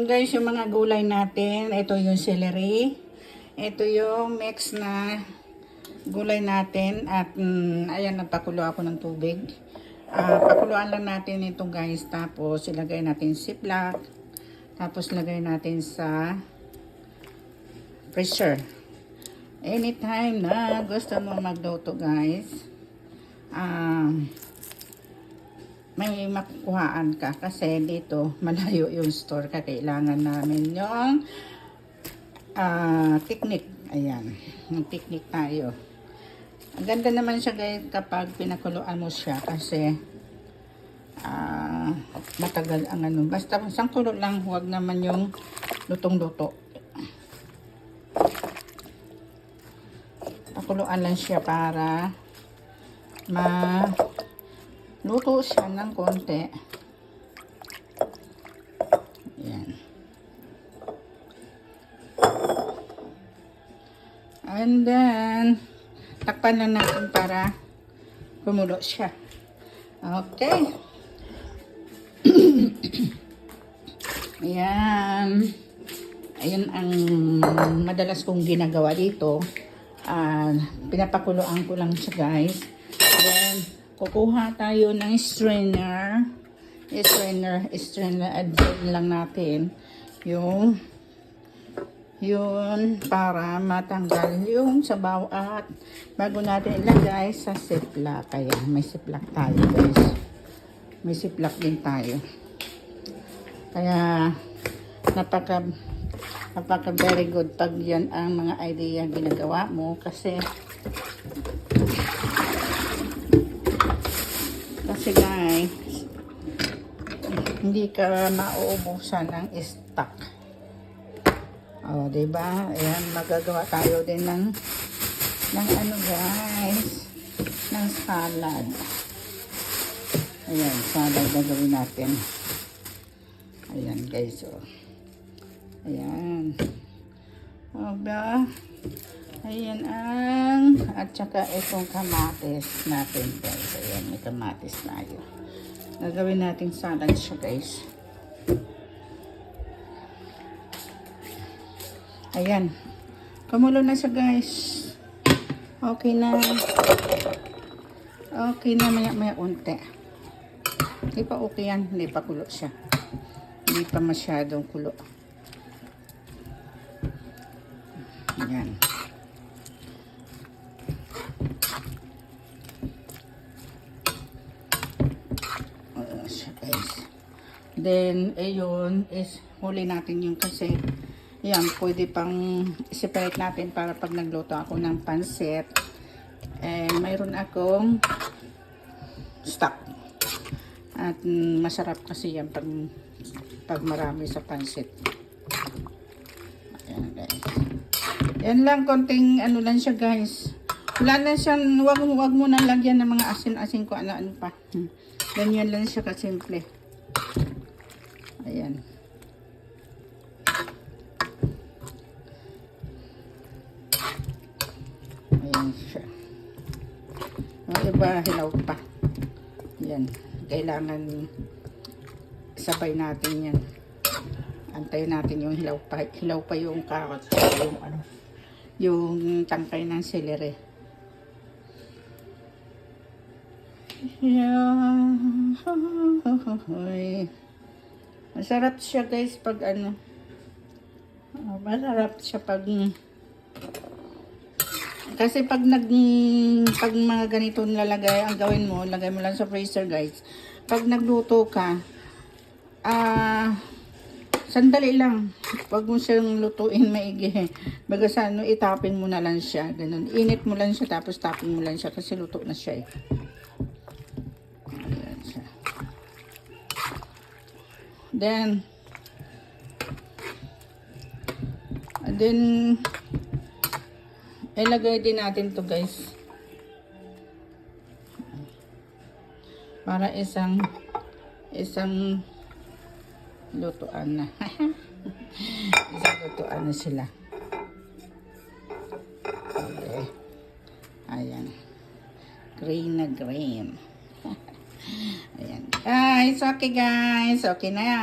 Guys, yung mga gulay natin, ito yung celery. Ito yung mix na gulay natin at ayan, nagpakulo ako ng tubig. Pakuluan lang natin ito guys, tapos ilagay natin ziplock, tapos lagay natin sa freezer. Anytime na gusto mo magluto guys, may makukuhaan ka kasi dito malayo yung store ka. Kailangan namin yung technique. Ayan, yung technique tayo. Ang ganda naman siya guys kapag pinakuluan mo siya kasi matagal ang ano. Basta isang kulo lang, huwag naman yung lutong-luto. Pakuluan lang siya para luto siya ng konti. Ayan. And then, takpan lang natin para kumulo siya. Okay. Ayan. Ayan ang madalas kong ginagawa dito. Pinapakuluan ko lang siya guys. Then, kukuha tayo ng strainer. Adjust lang natin yung para matanggal yung sabaw at bago natin ilagay sa ziplock. Kaya may ziplock tayo guys. May ziplock din tayo. Kaya napaka very good pag yan ang mga idea ginagawa mo kasi guys, hindi ka mauubusan ng stock. O, diba? Ayan, magagawa tayo din ng ano guys, ng salad. Ayan, salad na gawin natin. Ayan guys, o. Ayan. O ba? Ayan at saka itong kamatis natin guys. Ayan, may kamatis tayo. Nagawin natin salad siya guys. Ayan. Kumulo na siya guys. Okay na. Okay na, maya unti. Hindi pa okay yan. Hindi pa kulo siya. Hindi pa masyadong kulo. Ayan. Then, ayun, is huli natin yung kasi, yan, pwede pang separate natin para pag nagluto ako ng pansit. Mayroon akong stock. At masarap kasi yan pag marami sa pansit. Ayan, guys. Yan lang, konting ano lang siya, guys. Wala na siyang, wag mo nang lagyan ng mga asin-asin ko, ano-ano pa. Ganyan lang siya kasimple. Ayan. Ayan siya. Ang iba, hilaw pa. Ayan. Kailangan sabay natin yan. Antayin natin yung hilaw pa. Hilaw pa yung carrot. Yung tangkay ng celery. Yeah. Masarap siya guys pag ano. Masarap siya pag kasi pag mga ganito nilalagay, ang gawin mo, lagay mo lang sa freezer guys. Pag nagluto ka, sandali lang. Wag mo siyang lutuin maigi. Baga sa ano, itapin mo na lang siya. Ganun. Init mo lang siya tapos tapin mo lang siya kasi luto na siya eh. Ayan siya. Then ilagay din natin to guys. Para isang lutuan na. Isang lutuan na sila. Okay. Ayan. Green na green. Ayan. Guys, okay guys. Okay na yan.